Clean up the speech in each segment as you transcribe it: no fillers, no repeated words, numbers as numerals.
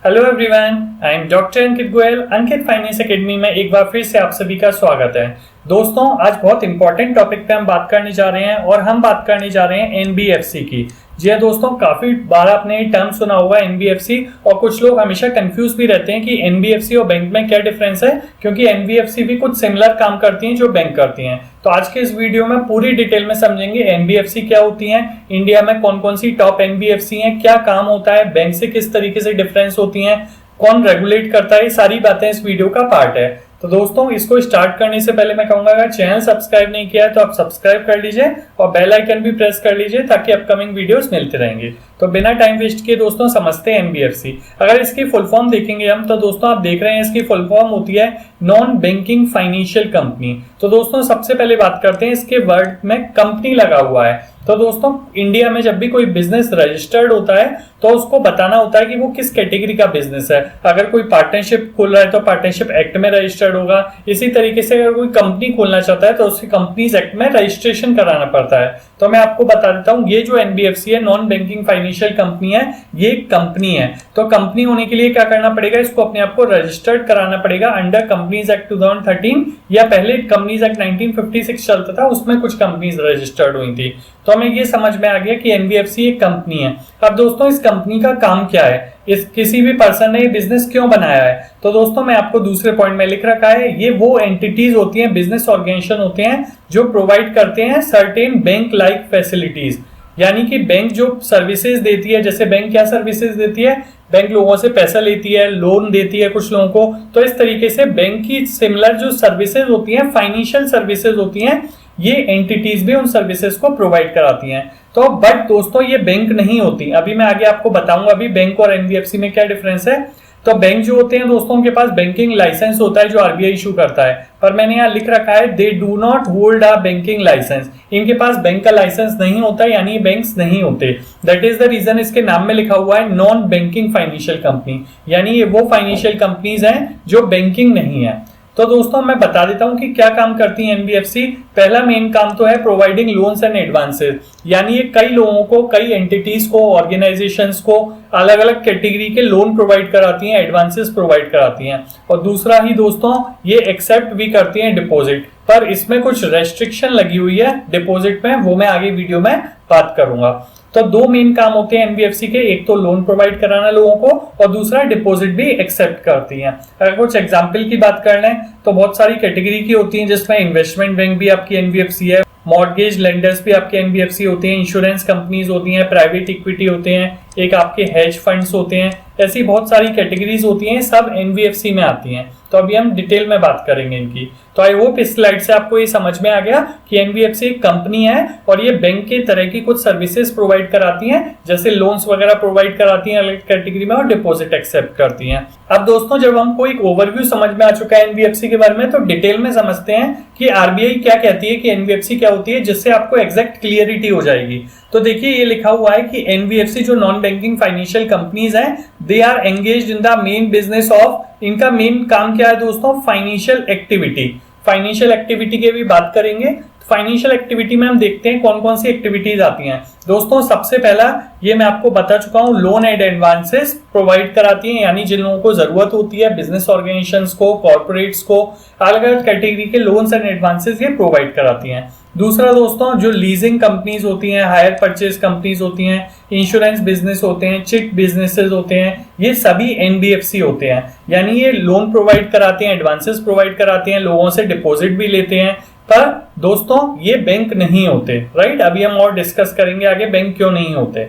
Hello everyone, I am doctor Ankit Goyal. Ankit finance academy में एक बार फिर से आप सभी का स्वागत है। दोस्तों, आज बहुत इंपॉर्टेंट टॉपिक पे हम बात करने जा रहे हैं और हम बात करने जा रहे हैं एनबीएफसी की। जी हाँ दोस्तों, काफी बार आपने टर्म सुना होगा एनबीएफसी, और कुछ लोग हमेशा कंफ्यूज भी रहते हैं कि एनबीएफसी और बैंक में क्या डिफरेंस है, क्योंकि एनबीएफसी भी कुछ सिमिलर काम करती हैं जो बैंक करती हैं। तो आज के इस वीडियो में पूरी डिटेल में समझेंगे एनबीएफसी क्या होती हैं, इंडिया में कौन कौन सी टॉप एनबीएफसी हैं, क्या काम होता है, बैंक से किस तरीके से डिफरेंस होती हैं, कौन रेगुलेट करता है, ये सारी बातें इस वीडियो का पार्ट है। तो दोस्तों, इसको स्टार्ट करने से पहले मैं कहूंगा, अगर चैनल सब्सक्राइब नहीं किया है तो आप सब्सक्राइब कर लीजिए और बेल आइकन भी प्रेस कर लीजिए ताकि अपकमिंग वीडियोस मिलते रहेंगे। तो बिना टाइम वेस्ट किए दोस्तों समझते हैं एनबीएफसी। अगर इसकी फुल फॉर्म देखेंगे हम, तो दोस्तों आप देख रहे हैं इसकी फुल फॉर्म होती है नॉन बैंकिंग फाइनेंशियल कंपनी। तो दोस्तों सबसे पहले बात करते हैं इसके वर्ड में कंपनी लगा हुआ है। तो दोस्तों, इंडिया में जब भी कोई बिजनेस रजिस्टर्ड होता है तो उसको बताना होता है कि वो किस कैटेगरी का बिजनेस है। अगर कोई पार्टनरशिप खोल रहा है तो पार्टनरशिप एक्ट में रजिस्टर्ड होगा। इसी तरीके से अगर कोई कंपनी खोलना चाहता है तो उसकी कंपनीज एक्ट में रजिस्ट्रेशन कराना पड़ता है। तो मैं आपको बता देता हूँ, ये जो एनबीएफसी है, नॉन बैंकिंग फाइनेंशियल कंपनी है, ये कंपनी है। तो कंपनी होने के लिए क्या करना पड़ेगा, इसको अपने आप को रजिस्टर्ड कराना पड़ेगा अंडर कंपनीज एक्ट 2013, या पहले कंपनीज एक्ट 1956 चलता था, उसमें कुछ कंपनीज रजिस्टर्ड हुई थी। तो हमें ये समझ में आ गया कि एनबीएफसी एक कंपनी है। अब दोस्तों, इस कंपनी का काम क्या है, इस किसी भी पर्सन ने ये बिजनेस क्यों बनाया है, तो दोस्तों मैं आपको दूसरे पॉइंट में लिख रखा है, ये वो एंटिटीज होती हैं, बिजनेस ऑर्गेनाइजेशन होते हैं जो प्रोवाइड करते हैं सर्टेन बैंक लाइक फैसिलिटीज। यानी कि बैंक जो सर्विसेज देती है, जैसे बैंक क्या सर्विसेज देती है, बैंक लोगों से पैसा लेती है, लोन देती है कुछ लोगों को। तो इस तरीके से बैंक की सिमिलर जो सर्विसेज होती हैं, फाइनेंशियल सर्विसेज होती हैं, ये एंटिटीज भी उन सर्विसेज को प्रोवाइड कराती हैं। तो बट दोस्तों, ये बैंक नहीं होती। अभी मैं आगे आपको बताऊंगा अभी बैंक और एनबीएफसी में क्या डिफरेंस है। तो बैंक जो होते हैं दोस्तों, उनके पास बैंकिंग लाइसेंस होता है जो आरबीआई इशू करता है, पर मैंने यहाँ लिख रखा है they do not hold a banking licence. इनके पास बैंक का लाइसेंस नहीं होता, यानी बैंक्स नहीं होते। दैट इज द रीजन इसके नाम में लिखा हुआ है नॉन बैंकिंग फाइनेंशियल कंपनी, यानी ये वो फाइनेंशियल कंपनीज हैं जो बैंकिंग नहीं है। तो दोस्तों मैं बता देता हूं कि क्या काम करती है एनबीएफसी। पहला मेन काम तो है प्रोवाइडिंग लोन्स एंड एडवांसेस, यानी ये कई लोगों को, कई एंटिटीज को, ऑर्गेनाइजेशंस को अलग अलग कैटेगरी के लोन प्रोवाइड कराती हैं, एडवांसेस प्रोवाइड कराती हैं। और दूसरा ही दोस्तों, ये एक्सेप्ट भी करती हैं डिपॉजिट, पर इसमें कुछ रेस्ट्रिक्शन लगी हुई है डिपॉजिट में, वो मैं आगे वीडियो में बात करूंगा। तो दो मेन काम होते हैं एनबीएफसी के, एक तो लोन प्रोवाइड कराना लोगों को, और दूसरा डिपॉजिट भी एक्सेप्ट करती हैं। अगर कुछ एग्जांपल की बात कर लें तो बहुत सारी कैटेगरी की होती हैं, जिसमें इन्वेस्टमेंट बैंक भी आपकी एनबीएफसी है, मॉर्गेज लेंडर्स भी आपके एनबीएफसी होते हैं, इंश्योरेंस कंपनीज होती हैं, प्राइवेट इक्विटी होते हैं, एक आपके हेज फंड्स होते हैं, ऐसी बहुत सारी कैटेगरीज होती हैं, सब एनबीएफसी में आती हैं। तो अभी हम डिटेल में बात करेंगे इनकी। तो आई होप इस स्लाइड से आपको ये समझ में आ गया कि एनबीएफसी एक कंपनी है और ये बैंक के तरह की कुछ सर्विसेज प्रोवाइड कराती हैं, जैसे लोन्स वगैरह प्रोवाइड कराती हैं अलग कैटेगरी में, और डिपॉजिट एक्सेप्ट करती हैं। अब दोस्तों, जब हमको एक ओवरव्यू समझ में आ चुका है एनबीएफसी के बारे में, तो डिटेल में समझते हैं कि आरबीआई क्या कहती है, कि एनबीएफसी क्या होती है, जिससे आपको एग्जैक्ट क्लियरिटी हो जाएगी। तो देखिए, ये लिखा हुआ है कि एनबीएफसी जो नॉन बैंकिंग फाइनेंशियल कंपनीज हैं, they are engaged in the main business of, इनका मेन काम क्या है दोस्तों, फाइनेंशियल एक्टिविटी। फाइनेंशियल एक्टिविटी की भी बात करेंगे। फाइनेंशियल एक्टिविटी में हम देखते हैं कौन कौन सी एक्टिविटीज आती हैं। दोस्तों सबसे पहला, ये मैं आपको बता चुका हूं, लोन एंड एडवांसेस प्रोवाइड कराती हैं, यानी जिन लोगों को जरूरत होती है, बिजनेस ऑर्गेनाइजेशंस को, कॉर्पोरेट्स को, अलग अलग कैटेगरी के लोन्स एंड एडवांसेस ये प्रोवाइड कराती हैं। दूसरा दोस्तों, जो लीजिंग कंपनीज होती हैं, हायर परचेज कंपनीज होती हैं, इंश्योरेंस बिजनेस होते हैं, चिट बिजनेसेस होते हैं, ये सभी एनबीएफसी होते हैं। यानी ये लोन प्रोवाइड कराते हैं, एडवांसेस प्रोवाइड कराते हैं, लोगों से डिपॉजिट भी लेते हैं, पर दोस्तों ये बैंक नहीं होते। राइट, अभी हम और डिस्कस करेंगे आगे बैंक क्यों नहीं होते।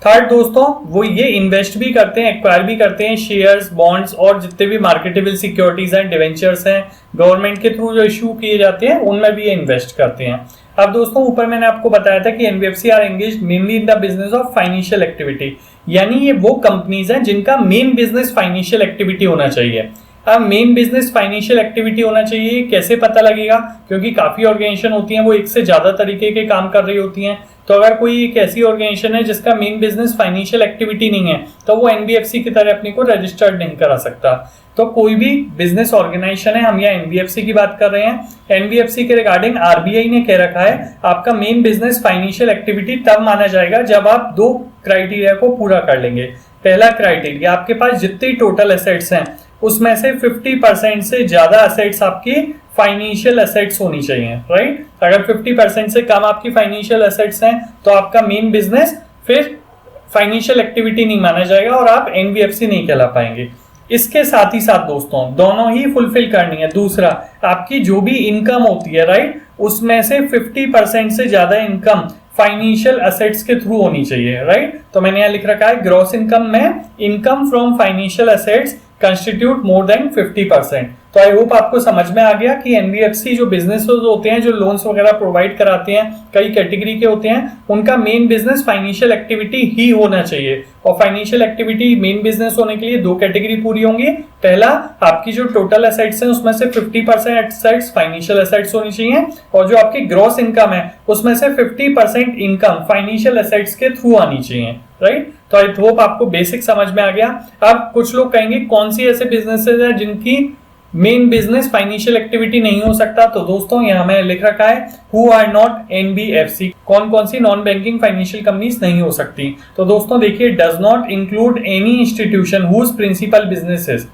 थर्ड दोस्तों, वो ये इन्वेस्ट भी करते हैं, एक्वायर भी करते हैं, शेयर्स, बॉन्ड्स और जितने भी मार्केटेबल सिक्योरिटीज हैं, डिवेंचर्स हैं, गवर्नमेंट के थ्रू जो इशू किए जाते हैं, उनमें भी ये इन्वेस्ट करते हैं। अब दोस्तों, ऊपर मैंने आपको बताया था कि NBFC are engaged mainly in the business of financial activity, यानी ये वो कंपनीज हैं जिनका मेन बिजनेस फाइनेंशियल एक्टिविटी होना चाहिए। अब मेन बिजनेस फाइनेंशियल एक्टिविटी होना चाहिए, कैसे पता लगेगा, क्योंकि काफी ऑर्गेनाइजेशन होती हैं, वो एक से ज्यादा तरीके के काम कर रही होती हैं। तो अगर कोई एक ऐसी ऑर्गेनाइजेशन है जिसका मेन बिजनेस फाइनेंशियल एक्टिविटी नहीं है, तो वो एनबीएफसी की तरह अपने को रजिस्टर्ड नहीं करा सकता। तो कोई भी बिजनेस ऑर्गेनाइजेशन है, हम यहाँ एनबीएफसी की बात कर रहे हैं, एनबीएफसी के रिगार्डिंग आरबीआई ने कह रखा है आपका मेन बिजनेस फाइनेंशियल एक्टिविटी तब माना जाएगा जब आप दो क्राइटेरिया को पूरा कर लेंगे। पहला क्राइटेरिया, आपके पास जितनी टोटल एसेट्स हैं उसमें से 50% से ज्यादा एसेट्स आपकी फाइनेंशियल एसेट्स होनी चाहिए, राइट। अगर 50% से कम आपकी फाइनेंशियल एसेट्स हैं तो आपका मेन बिजनेस फिर फाइनेंशियल एक्टिविटी नहीं माना जाएगा और आप एनबीएफसी नहीं कहला पाएंगे। इसके साथ ही साथ दोस्तों दोनों ही फुलफिल करनी है। दूसरा, आपकी जो भी इनकम होती है, राइट, उसमें से 50% से ज्यादा इनकम फाइनेंशियल एसेट्स के थ्रू होनी चाहिए, राइट। तो मैंने यहाँ लिख रखा है ग्रॉस इनकम में income from financial assets constitute more than 50%। तो आई होप आपको समझ में आ गया कि एनबीएफसी जो बिजनेसेस होते हैं, जो लोन्स वगैरह प्रोवाइड कराते हैं, कई कैटेगरी के होते हैं, उनका मेन बिजनेस फाइनेंशियल एक्टिविटी ही होना चाहिए। और फाइनेंशियल एक्टिविटी मेन बिजनेस होने के लिए दो कैटेगरी पूरी होंगी। पहला, आपकी जो टोटल एसेट्स हैं उसमें से 50% एसेट्स फाइनेंशियल एसेट्स होनी चाहिए, और जो आपकी ग्रॉस इनकम है उसमें से 50% इनकम फाइनेंशियल एसेट्स के थ्रू आनी चाहिए, राइट। तो आई होप आपको बेसिक समझ में आ गया। अब कुछ लोग कहेंगे कौन सी ऐसे बिजनेसेस हैं जिनकी मेन बिजनेस फाइनेंशियल एक्टिविटी नहीं हो सकता। तो दोस्तों यहाँ मैंने लिख रखा है हु आर नॉट एनबीएफसी, कौन कौन सी नॉन बैंकिंग फाइनेंशियल कंपनीज नहीं हो सकती। तो दोस्तों देखिए, does not include any institution whose principal businesses,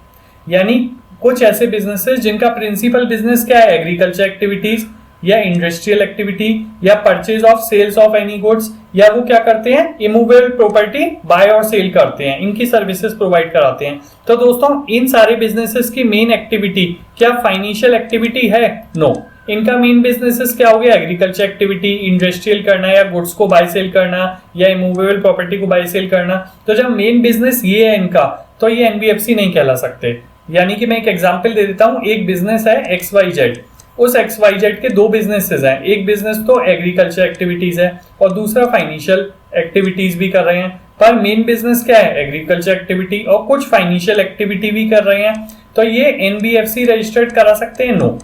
यानी कुछ ऐसे बिजनेसेस जिनका प्रिंसिपल बिजनेस क्या है, एग्रीकल्चर एक्टिविटीज या इंडस्ट्रियल एक्टिविटी या purchase of sales of any goods, या वो क्या करते हैं, इमूवेबल प्रॉपर्टी बाय और सेल करते हैं, इनकी सर्विसेज प्रोवाइड कराते हैं। तो दोस्तों इन सारे बिजनेसेस की मेन एक्टिविटी क्या फाइनेंशियल एक्टिविटी है? नो। इनका मेन बिजनेसेस क्या हो गया, एग्रीकल्चर एक्टिविटी, इंडस्ट्रियल करना या गुड्स को बाय सेल करना या इमूवेबल प्रॉपर्टी को बाय सेल करना। तो जब मेन बिजनेस ये है इनका, तो ये एनबीएफसी नहीं कहला सकते। यानी कि मैं एक एग्जांपल दे देता हूं, एक बिजनेस है XYZ, उस XYZ के दो बिजनेसेस हैं, एक बिजनेस तो एग्रीकल्चर एक्टिविटीज है और दूसरा फाइनेंशियल एक्टिविटीज भी कर रहे हैं, पर मेन बिजनेस क्या है, एग्रीकल्चर एक्टिविटी और कुछ फाइनेंशियल एक्टिविटी भी कर रहे हैं। तो ये एनबीएफसी रजिस्टर्ड करा सकते हैं? नो।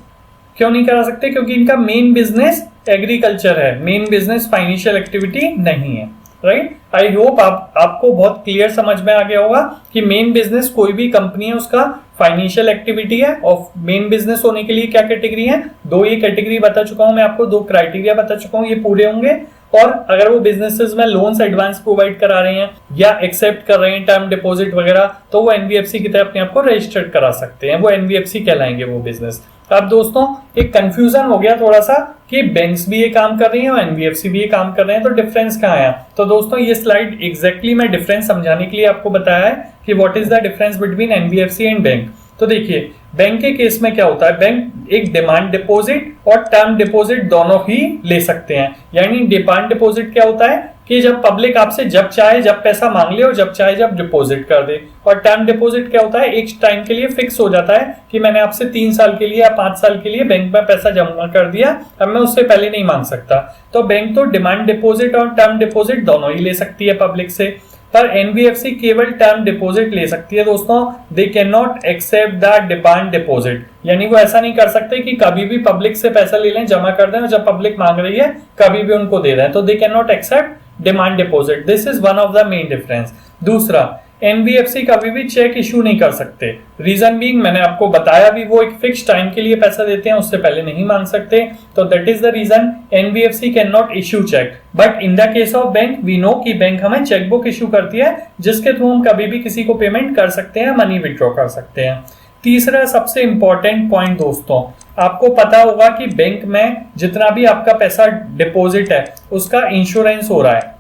क्यों नहीं करा सकते? क्योंकि इनका मेन बिजनेस एग्रीकल्चर है, मेन बिजनेस फाइनेंशियल एक्टिविटी नहीं है, राइट। आई होप आपको बहुत क्लियर समझ में आ गया होगा कि मेन बिजनेस कोई भी कंपनी है उसका फाइनेंशियल एक्टिविटी है, और मेन बिजनेस होने के लिए क्या कैटेगरी है, दो ये कैटेगरी बता चुका हूं मैं आपको, दो क्राइटेरिया बता चुका हूं, ये पूरे होंगे। और अगर वो बिजनेसेस में लोन्स एडवांस प्रोवाइड करा रहे हैं या एक्सेप्ट कर रहे हैं टर्म डिपॉजिट वगैरह, तो वो एनबीएफसी की तरह अपने आप को रजिस्टर्ड करा सकते हैं, वो एनबीएफसी कहलाएंगे वो बिजनेस। अब दोस्तों एक कंफ्यूजन हो गया थोड़ा सा कि बैंक्स भी ये काम कर रही हैं और एनबीएफसी भी ये काम कर रहे हैं, तो डिफरेंस कहाँ है? तो दोस्तों ये स्लाइड एग्जैक्टली मैं डिफरेंस समझाने के लिए आपको बताया है कि what is the difference between NBFC and bank. तो देखिए, बैंक के केस में क्या होता है, बैंक एक डिमांड डिपॉजिट और टर्म डिपॉजिट दोनों ही ले सकते हैं। यानी डिमांड डिपॉजिट क्या होता है कि जब पब्लिक आपसे जब चाहे जब पैसा मांग ले और जब चाहे जब डिपॉजिट कर दे, और टर्म डिपॉजिट क्या होता है, एक टाइम के लिए फिक्स हो जाता है कि मैंने आपसे 3 साल के लिए या 5 साल के लिए बैंक में पैसा जमा कर दिया, अब मैं उससे पहले नहीं मांग सकता। तो बैंक तो डिमांड डिपॉजिट और टर्म डिपॉजिट दोनों ही ले सकती है पब्लिक से, पर एनबीएफसी केवल टर्म डिपॉजिट ले सकती है दोस्तों। They can not accept the demand deposit, यानी वो ऐसा नहीं कर सकते कि कभी भी पब्लिक से पैसा ले लें, जमा कर दें और जब पब्लिक मांग रही है कभी भी उनको दे दें। तो they can not accept demand deposit, this is one of the main difference. दूसरा, एनबीएफसी कभी भी चेक इशू नहीं कर सकते। रीजन बीइंग मैंने आपको बताया भी, वो एक फिक्स टाइम के लिए पैसा देते हैं, उससे पहले नहीं मांग सकते। तो that is the reason NBFC can not issue cheque. But in the case of bank we know कि बैंक हमें चेकबुक इशू करती है, जिसके थ्रू हम कभी भी किसी को पेमेंट कर सकते हैं, मनी विड्रॉ कर सकते हैं। तीसरा सबसे इंपॉर्टेंट पॉइंट दोस्तों, आपको पता होगा कि बैंक में जितना भी आपका पैसा डिपॉजिट है उसका इंश्योरेंस हो रहा है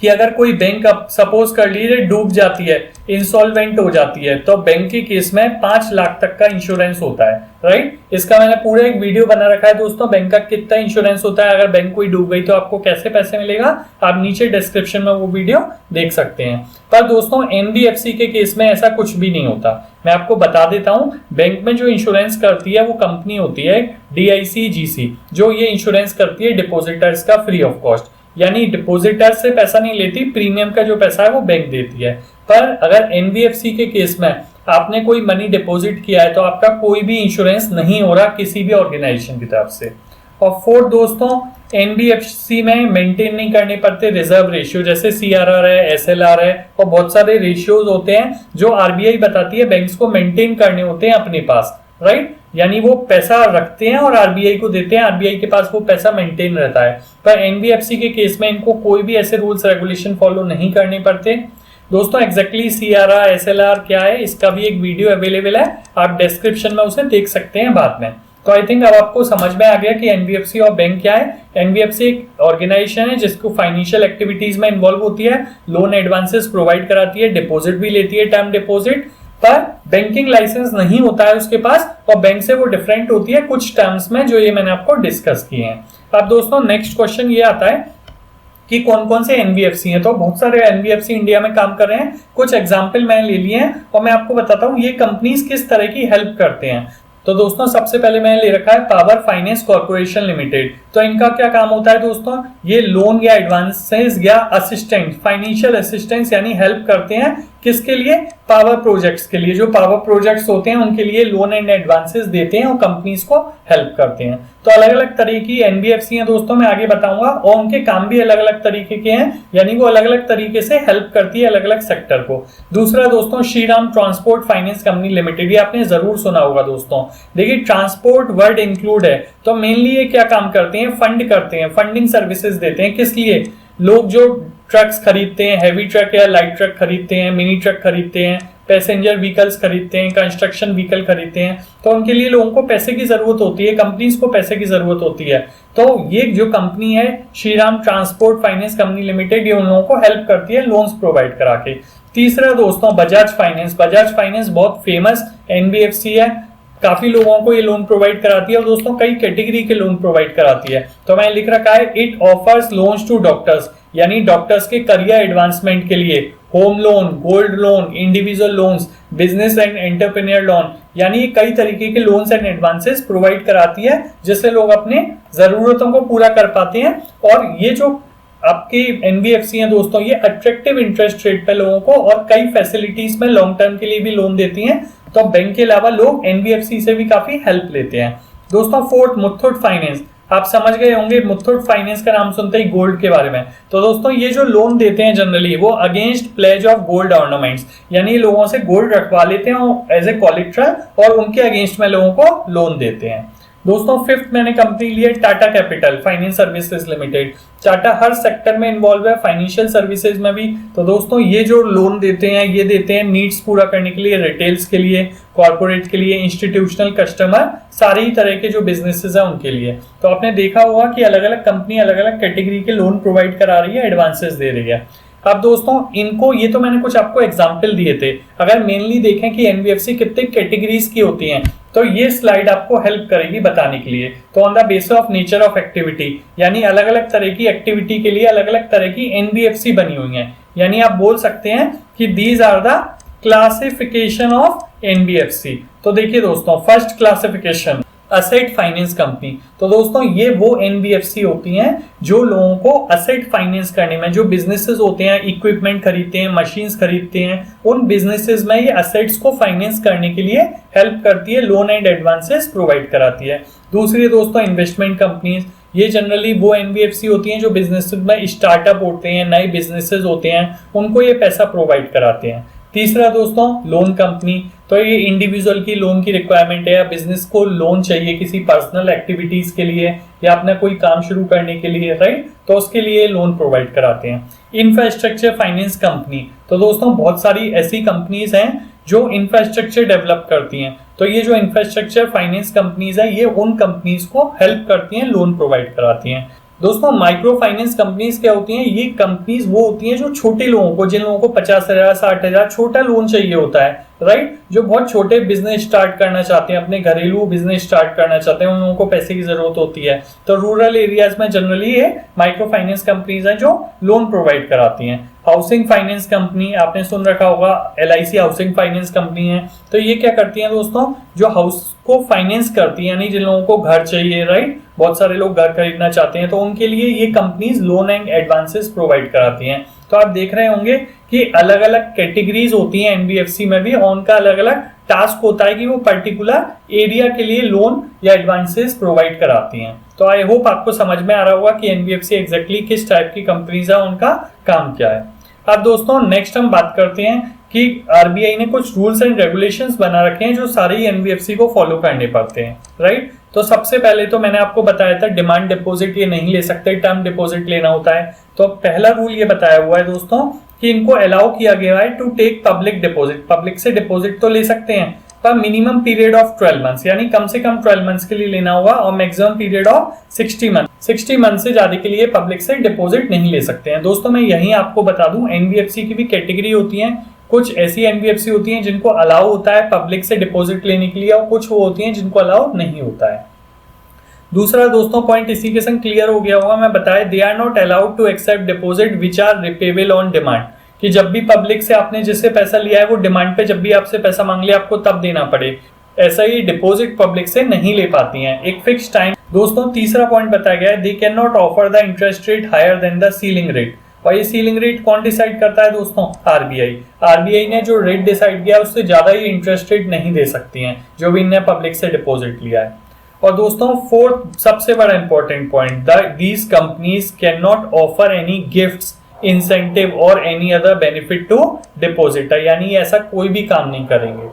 कि अगर कोई बैंक अब सपोज कर लीजिए डूब जाती है, इंसॉल्वेंट हो जाती है, तो बैंक के केस में 5 लाख तक का इंश्योरेंस होता है, राइट। इसका मैंने पूरा एक वीडियो बना रखा है दोस्तों, बैंक का कितना इंश्योरेंस होता है, अगर बैंक कोई डूब गई तो आपको कैसे पैसे मिलेगा, आप नीचे डिस्क्रिप्शन में वो वीडियो देख सकते हैं। पर दोस्तों एनबीएफसी के केस में ऐसा कुछ भी नहीं होता। मैं आपको बता देता हूं, बैंक में जो इंश्योरेंस करती है वो कंपनी होती है DICGC, जो ये इंश्योरेंस करती है डिपोजिटर्स का फ्री ऑफ कॉस्ट, यानी डिपोजिटर से पैसा नहीं लेती, प्रीमियम का जो पैसा है वो बैंक देती है। पर अगर एनबीएफसी के केस में आपने कोई मनी डिपॉजिट किया है तो आपका कोई भी इंश्योरेंस नहीं हो रहा किसी भी ऑर्गेनाइजेशन की तरफ से। और फोर्थ दोस्तों, एनबीएफसी में मेंटेन नहीं करने पड़ते रिजर्व रेशियो, जैसे CRR है, SLR है और बहुत सारे रेशियोज होते हैं जो आरबीआई बताती है बैंक्स को मेंटेन करने होते हैं अपने पास, राइट। यानी वो पैसा रखते हैं और आरबीआई को देते हैं, आरबीआई के पास वो पैसा मेंटेन रहता है। पर एनबीएफसी के केस में इनको कोई भी ऐसे रूल्स रेगुलेशन फॉलो नहीं करने पड़ते। दोस्तों एग्जैक्टली CRR SLR क्या है, इसका भी एक वीडियो अवेलेबल है, आप डिस्क्रिप्शन में उसे देख सकते हैं बाद में। तो आई थिंक अब आपको समझ में आ गया कि एनबीएफसी और बैंक क्या है। एनबीएफसी एक ऑर्गेनाइजेशन है जिसको फाइनेंशियल एक्टिविटीज में इन्वॉल्व होती है, लोन एडवांसेस प्रोवाइड कराती है, डिपॉजिट भी लेती है, टर्म डिपॉजिट, पर बैंकिंग लाइसेंस नहीं होता है उसके पास, और बैंक से वो डिफरेंट होती है कुछ टर्म्स में, जो ये मैंने आपको डिस्कस किए हैं। अब दोस्तों नेक्स्ट क्वेश्चन ये आता है कि कौन कौन से एनबीएफसी हैं। तो बहुत सारे एनबीएफसी इंडिया में काम कर रहे हैं, कुछ एग्जांपल मैंने ले लिए हैं और मैं आपको बताता हूं ये कंपनीज किस तरह की हेल्प करते हैं। तो दोस्तों सबसे पहले मैंने ले रखा है पावर फाइनेंस कॉर्पोरेशन लिमिटेड। तो इनका क्या काम होता है दोस्तों, ये लोन या एडवांसेस या असिस्टेंट, फाइनेंशियल असिस्टेंस यानी हेल्प करते हैं किसके लिए, पावर प्रोजेक्ट्स के लिए। जो पावर प्रोजेक्ट्स होते हैं उनके लिए लोन एंड एडवांसेस देते हैं और कंपनीज को हेल्प करते हैं। तो अलग अलग तरह की एनबीएफसी हैं दोस्तों, मैं आगे बताऊंगा, और उनके काम भी अलग अलग तरीके के हैं, यानी वो अलग अलग तरीके से हेल्प करती है अलग अलग सेक्टर को। दूसरा दोस्तों Shriram transport finance company limited, ये आपने जरूर सुना होगा दोस्तों। देखिए ट्रांसपोर्ट वर्ड इंक्लूड है, तो मेनली ये क्या काम करते हैं, फंड करते हैं, फंडिंग सर्विसेज देते हैं। किस लिए, लोग जो ट्रक्स खरीदते हैं, हैवी ट्रक या लाइट ट्रक खरीदते हैं, मिनी ट्रक खरीदते हैं, पैसेंजर व्हीकल्स खरीदते हैं, कंस्ट्रक्शन व्हीकल खरीदते हैं, तो उनके लिए लोगों को पैसे की जरूरत होती है, कंपनीज को पैसे की जरूरत होती है। तो ये जो कंपनी है Shriram transport finance company limited, ये उन लोगों को हेल्प करती है लोन्स प्रोवाइड करा के। तीसरा दोस्तों बजाज फाइनेंस। बजाज फाइनेंस बहुत फेमस एनबीएफसी है, काफी लोगों को ये लोन प्रोवाइड कराती है और दोस्तों कई कैटेगरी के लोन प्रोवाइड कराती है। तो मैंने लिख रखा है it offers loans to doctors, यानी डॉक्टर्स के करियर एडवांसमेंट के लिए, home loan, gold loan, individual loans, business and entrepreneur loan, यानी कई तरीके के लोन्स एंड एडवांसेस प्रोवाइड कराती है जिससे लोग अपने जरूरतों को पूरा कर पाते हैं। और ये जो आपकी एनबीएफसी हैं दोस्तों, ये अट्रैक्टिव इंटरेस्ट रेट पे लोगों को और कई फैसिलिटीज में लॉन्ग टर्म के लिए भी लोन देती हैं। तो बैंक के अलावा लोग एनबीएफसी से भी काफी हेल्प लेते हैं। दोस्तों फोर्थ मुथूट फाइनेंस, आप समझ गए होंगे मुथूट फाइनेंस का नाम सुनते ही गोल्ड के बारे में। तो दोस्तों ये जो लोन देते हैं जनरली वो against pledge of gold ornaments, यानी लोगों से गोल्ड रखवा लेते हैं एज ए कोलेटरल और उनके अगेंस्ट में लोगों को लोन देते हैं। दोस्तों फिफ्थ मैंने कंपनी ली है Tata capital finance services limited. Tata हर सेक्टर में इन्वॉल्व है, फाइनेंशियल सर्विसेज में भी। तो दोस्तों ये जो लोन देते हैं, ये देते हैं नीड्स पूरा करने के लिए, रिटेल्स के लिए, कॉर्पोरेट के लिए, इंस्टीट्यूशनल कस्टमर, सारे ही तरह के जो बिजनेसेस है उनके लिए। तो आपने देखा होगा कि अलग अलग कंपनी अलग अलग कैटेगरी के लोन प्रोवाइड करा रही है, एडवांसेस दे रही है। अब दोस्तों इनको, ये तो मैंने कुछ आपको एग्जाम्पल दिए थे, अगर मेनली देखें कि एनबीएफसी कितने कैटेगरीज की होती हैं, तो ये स्लाइड आपको हेल्प करेगी बताने के लिए। तो on the basis of nature of activity, यानी अलग अलग तरह की एक्टिविटी के लिए अलग अलग तरह की एनबीएफसी बनी हुई हैं, यानी आप बोल सकते हैं कि these are the classification of NBFC. तो देखिए दोस्तों first classification asset finance company. तो दोस्तों ये वो एनबीएफसी होती हैं जो लोगों को असेट फाइनेंस करने में, जो बिजनेसेस होते हैं इक्विपमेंट खरीदते हैं, मशीन्स खरीदते हैं, उन बिजनेसेस में ये असेट्स को फाइनेंस करने के लिए हेल्प करती है, लोन एंड एडवांसेस प्रोवाइड कराती है। दूसरी दोस्तों इन्वेस्टमेंट कंपनीज, ये जनरली वो एनबीएफसी होती हैं जो बिजनेस में स्टार्टअप होते हैं, नए बिजनेसेस होते हैं, उनको ये पैसा प्रोवाइड कराते हैं। तीसरा दोस्तों लोन कंपनी, तो ये इंडिविजुअल की लोन की रिक्वायरमेंट है या बिजनेस को लोन चाहिए किसी पर्सनल एक्टिविटीज के लिए या अपना कोई काम शुरू करने के लिए, राइट, तो उसके लिए लोन प्रोवाइड कराते हैं। इंफ्रास्ट्रक्चर फाइनेंस कंपनी, तो दोस्तों बहुत सारी ऐसी कंपनीज हैं जो इंफ्रास्ट्रक्चर डेवलप करती हैं, तो ये जो इंफ्रास्ट्रक्चर फाइनेंस कंपनीज है ये उन कंपनीज को हेल्प करती हैं, लोन प्रोवाइड कराती हैं। दोस्तों माइक्रो फाइनेंस कंपनीज क्या होती हैं, ये कंपनीज वो होती हैं जो छोटे लोगों को, जिन लोगों को 50,000 60,000 छोटा लोन चाहिए होता है, राइट, जो बहुत छोटे बिजनेस स्टार्ट करना चाहते हैं, अपने घरेलू बिजनेस स्टार्ट करना चाहते हैं, उन लोगों को पैसे की जरूरत होती है। तो रूरल एरियाज में जनरली ये माइक्रो फाइनेंस कंपनीज हैं जो लोन प्रोवाइड कराती हैं। हाउसिंग फाइनेंस कंपनी आपने सुन रखा होगा, LIC हाउसिंग फाइनेंस कंपनी है। तो ये क्या करती हैं दोस्तों, जो हाउस को फाइनेंस करती है, यानी जिन लोगों को घर चाहिए, राइट, बहुत सारे लोग घर खरीदना चाहते हैं, तो उनके लिए ये companies loan and advances provide कराती हैं। तो आप देख रहे होंगे कि अलग अलग कैटेगरीज होती हैं एनबीएफसी में भी, और उनका अलग अलग टास्क होता है कि वो पर्टिकुलर एरिया के लिए लोन या एडवांसेस प्रोवाइड कराती हैं। तो आई होप आपको समझ में आ रहा होगा कि एनबीएफसी एग्जैक्टली किस टाइप की कंपनीज है, उनका काम क्या है। अब दोस्तों नेक्स्ट हम बात करते हैं कि आरबीआई ने कुछ रूल्स एंड रेगुलेशंस बना रखे हैं जो सारे ही एनबीएफसी को फॉलो करने पड़ते हैं, राइट। तो सबसे पहले तो मैंने आपको बताया था डिमांड डिपॉजिट ये नहीं ले सकते, टर्म डिपॉजिट लेना होता है। तो पहला रूल ये बताया हुआ है दोस्तों कि इनको अलाउ किया गया है to take public deposit, public से डिपॉजिट तो ले सकते हैं पर मिनिमम पीरियड ऑफ 12 मंथ्स, यानी कम से कम 12 मंथ्स के लिए लेना होगा और maximum period of 60 month, 60 month से ज्यादा के लिए पब्लिक से डिपॉजिट नहीं ले सकते हैं। दोस्तों मैं यहीं आपको बता दूं एनबीएफसी की भी कैटेगरी होती है, कुछ ऐसी एनबीएफसी होती हैं जिनको अलाउ होता है पब्लिक से डिपॉजिट लेने के लिए और कुछ वो होती हैं जिनको अलाउ नहीं होता है। दूसरा दोस्तों पॉइंट इसी के संग क्लियर हो गया होगा, मैं बताया they are not allowed to accept deposit which are repayable on demand, कि जब भी पब्लिक से आपने जिससे पैसा लिया है वो डिमांड पे जब भी आपसे पैसा मांग लिया आपको तब देना पड़े, ऐसा ही डिपॉजिट पब्लिक से नहीं ले पाती हैं एक फिक्स टाइम। दोस्तों तीसरा पॉइंट बताया गया है they can not offer the interest rate higher than the ceiling rate, और ये सीलिंग रेट कौन डिसाइड करता है दोस्तों? आरबीआई। आरबीआई ने जो रेट डिसाइड किया उससे ज्यादा ही इंटरेस्ट रेट नहीं दे सकती हैं जो भी इनने पब्लिक से डिपॉजिट लिया है। और दोस्तों फोर्थ सबसे बड़ा important point, these companies can not offer any gifts, incentive और any other benefit to depositor, यानी ऐसा कोई भी काम नहीं करेंगे।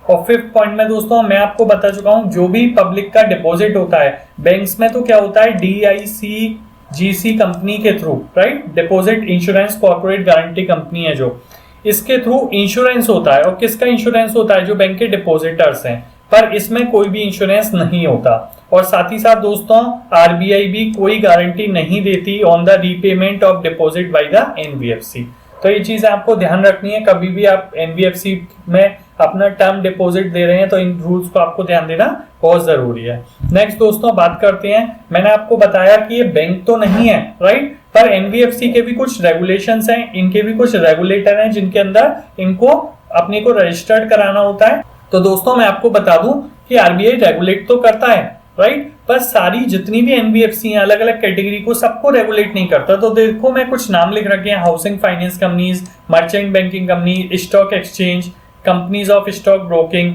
और फिफ्थ पॉइंट में दोस्तों मैं आपको बता चुका हूं जो भी पब्लिक का डिपॉजिट होता है बैंक्स में तो क्या होता है DICGC कंपनी के through, right, deposit insurance corporate guarantee company है जो, इसके थ्रू इंश्योरेंस होता है। और किसका इंश्योरेंस होता है? जो बैंक के डिपॉजिटर्स हैं, पर इसमें कोई भी इंश्योरेंस नहीं होता। और साथ ही साथ दोस्तों आरबीआई भी कोई गारंटी नहीं देती on the repayment of deposit by the NBFC. तो ये चीजें आपको ध्यान रखनी है, कभी भी आप एनबीएफसी में अपना टर्म डिपॉजिट दे रहे हैं तो इन रूल्स को आपको ध्यान देना बहुत जरूरी है। नेक्स्ट दोस्तों बात करते हैं, मैंने आपको बताया कि ये बैंक तो नहीं है, राइट, पर एनबीएफसी के भी कुछ रेगुलेशंस हैं, इनके भी कुछ रेगुलेटर हैं जिनके अंदर इनको अपने को रजिस्टर्ड कराना होता है। तो दोस्तों मैं आपको बता दूं कि आरबीआई रेगुलेट तो करता है, राइट, पर सारी जितनी भी एनबीएफसी हैं अलग अलग कैटेगरी को सबको रेगुलेट नहीं करता। तो देखो मैं कुछ नाम लिख रखे हैं, housing finance companies, merchant banking company, stock exchange, companies of stock broking,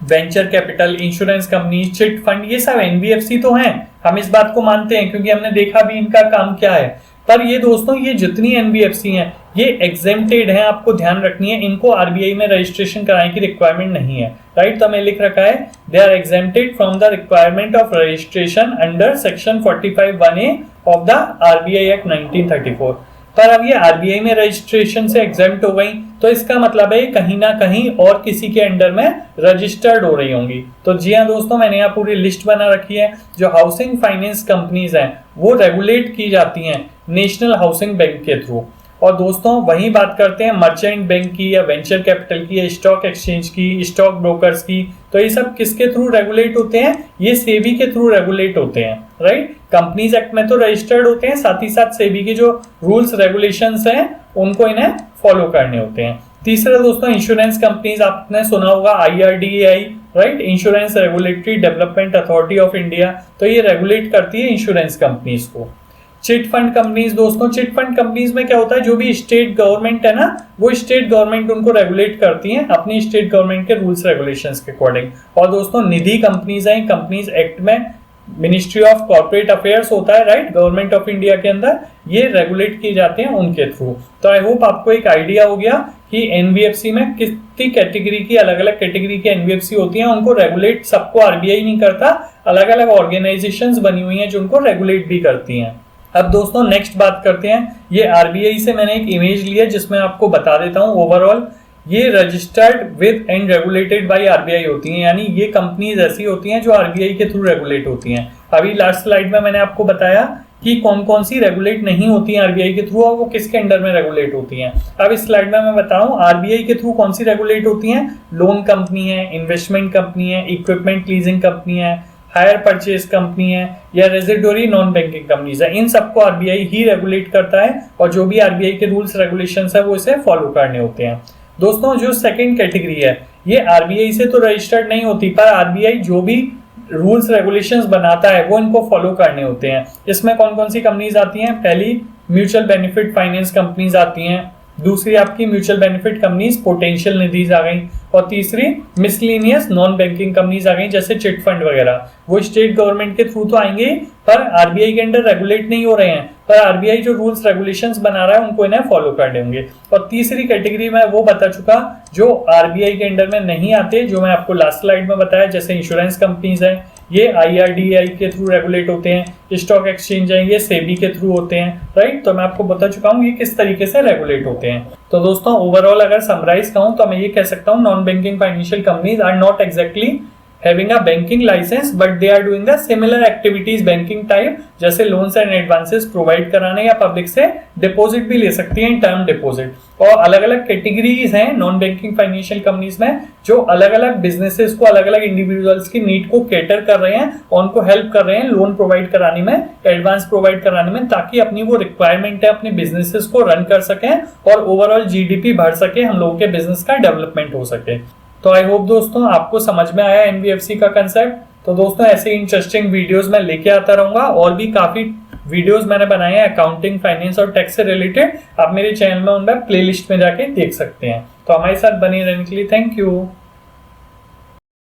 venture capital, insurance company, chit fund, ये सब एनबीएफसी तो हैं, हम इस बात को मानते हैं क्योंकि हमने देखा भी इनका काम क्या है। पर ये दोस्तों ये जितनी एनबीएफसी हैं ये एग्जेम्प्टेड हैं, आपको ध्यान रखनी है, इनको आरबीआई में रजिस्ट्रेशन कराने की रिक्वायरमेंट नहीं है, राइट। तो हमें लिख रखा है they are exempted from the requirement of registration under section 45(1)(a) of the RBI act 1934। पर अब ये आरबीआई में रजिस्ट्रेशन से एग्जेम्प्ट हो गई तो इसका मतलब है कहीं ना कहीं और किसी के अंडर में रजिस्टर्ड हो रही होंगी। तो जी हाँ दोस्तों मैंने यहाँ पूरी लिस्ट बना रखी है, जो हाउसिंग फाइनेंस कंपनीज हैं वो रेगुलेट की जाती हैं नेशनल हाउसिंग बैंक के थ्रू। और दोस्तों वही बात करते हैं मर्चेंट बैंक की या वेंचर कैपिटल की या स्टॉक एक्सचेंज की, स्टॉक ब्रोकर्स की, तो ये सब किसके थ्रू रेगुलेट होते हैं? ये सेबी के थ्रू रेगुलेट होते हैं, राइट। कंपनीज एक्ट में तो रजिस्टर्ड होते हैं, साथ ही साथ सेबी के जो रूल्स रेगुलेशंस हैं उनको इन्हें फॉलो करने होते हैं। तीसरा दोस्तों इंश्योरेंस कंपनीज, आपने सुना होगा IRDAI, right, insurance regulatory development authority of India, तो ये रेगुलेट करती है इंश्योरेंस कंपनीज को। चिट फंड कंपनीज दोस्तों, चिट फंड कंपनीज में क्या होता है, जो भी स्टेट गवर्नमेंट है ना वो स्टेट गवर्नमेंट उनको रेगुलेट करती है अपनी स्टेट गवर्नमेंट के रूल्स रेगुलेशंस के अकॉर्डिंग। और दोस्तों निधि कंपनीज हैं, कंपनीज एक्ट में मिनिस्ट्री ऑफ कॉर्पोरेट अफेयर्स होता है, राइट, गवर्नमेंट ऑफ इंडिया के अंदर, ये रेगुलेट किए जाते हैं उनके थ्रू। तो आई होप आपको एक आइडिया हो गया कि एनबीएफसी में कितनी कैटेगरी की, अलग अलग कैटेगरी की एनबीएफसी होती हैं, उनको रेगुलेट सबको आरबीआई नहीं करता, अलग अलग ऑर्गेनाइजेशंस बनी हुई हैं जो उनको रेगुलेट भी करती हैं। अब दोस्तों नेक्स्ट बात करते हैं, ये आरबीआई से मैंने एक इमेज लिया जिसमें आपको बता देता हूं ओवरऑल, ये registered with and regulated by RBI होती हैं, यानी ये कंपनीज ऐसी होती हैं जो आरबीआई के थ्रू रेगुलेट होती हैं। अभी लास्ट स्लाइड में मैंने आपको बताया कि कौन कौन सी रेगुलेट नहीं होती हैं आरबीआई के थ्रू और वो किसके अंडर में रेगुलेट होती हैं। अब इस स्लाइड में मैं बताऊं आरबीआई के थ्रू कौन सी रेगुलेट होती हैं। लोन कंपनी है, इन्वेस्टमेंट कंपनी है, इक्विपमेंट लीजिंग कंपनी है, हायर परचेज कंपनी है या रेजिडोरी नॉन बैंकिंग कंपनीज है, इन सबको आरबीआई ही रेगुलेट करता है और जो भी आरबीआई के रूल्स रेगुलेशंस है वो इसे फॉलो करने होते हैं। दोस्तों जो सेकंड कैटेगरी है ये आरबीआई से तो रजिस्टर्ड नहीं होती, पर आरबीआई जो भी रूल्स रेगुलेशंस बनाता है वो इनको फॉलो करने होते हैं। इसमें कौन कौन सी कंपनीज आती हैं? पहली म्यूचुअल बेनिफिट फाइनेंस कंपनीज आती हैं, दूसरी आपकी म्यूचुअल बेनिफिट कंपनीज पोटेंशियल निधीज आ गई, और तीसरी मिसलिनियस नॉन बैंकिंग कंपनीज आ गई जैसे चिट फंड वगैरह। वो स्टेट गवर्नमेंट के थ्रू तो आएंगे पर आरबीआई के अंडर रेगुलेट नहीं हो रहे हैं, पर आरबीआई जो रूल्स रेगुलेशंस बना रहा है उनको इन्हें फॉलो करने होंगे। और तीसरी कैटेगरी में वो बता चुका जो आरबीआई के अंडर में नहीं आते, जो मैं आपको लास्ट स्लाइड में बताया, जैसे इंश्योरेंस कंपनीज हैं, ये IRDAI के थ्रू रेगुलेट होते हैं, स्टॉक एक्सचेंज है ये सेबी के थ्रू होते हैं, राइट। तो मैं आपको बता चुका हूँ ये किस तरीके से रेगुलेट होते हैं। तो दोस्तों ओवरऑल अगर समराइज कहूँ तो मैं ये कह सकता हूँ non banking financial companies are not exactly having a banking license but they are doing the similar activities banking type, जैसे लोन्स एंड एडवांसेस प्रोवाइड कराने या पब्लिक से डिपॉजिट भी ले सकती हैं, टर्म डिपॉजिट। और अलग अलग कैटेगरीज हैं नॉन बैंकिंग फाइनेंशियल कंपनीज में जो अलग अलग बिजनेसेस को, अलग अलग इंडिविजुअल्स की नीड को कैटर कर रहे हैं और उनको हेल्प कर रहे हैं लोन प्रोवाइड कराने में, एडवांस प्रोवाइड कराने में, ताकि अपनी वो रिक्वायरमेंट है अपने बिजनेसेस को रन कर सकें और ओवरऑल GDP बढ़ सके, हम लोगों के बिजनेस का डेवलपमेंट हो सके। तो आई होप दोस्तों आपको समझ में आया NBFC का कंसेप्ट। तो दोस्तों ऐसे इंटरेस्टिंग वीडियोस मैं लेके आता रहूंगा और भी काफी वीडियोस मैंने बनाए हैं अकाउंटिंग, फाइनेंस और टैक्स से रिलेटेड। आप मेरे चैनल में उनमें प्लेलिस्ट में जाके देख सकते हैं। तो हमारे साथ बने रहने के लिए थैंक यू।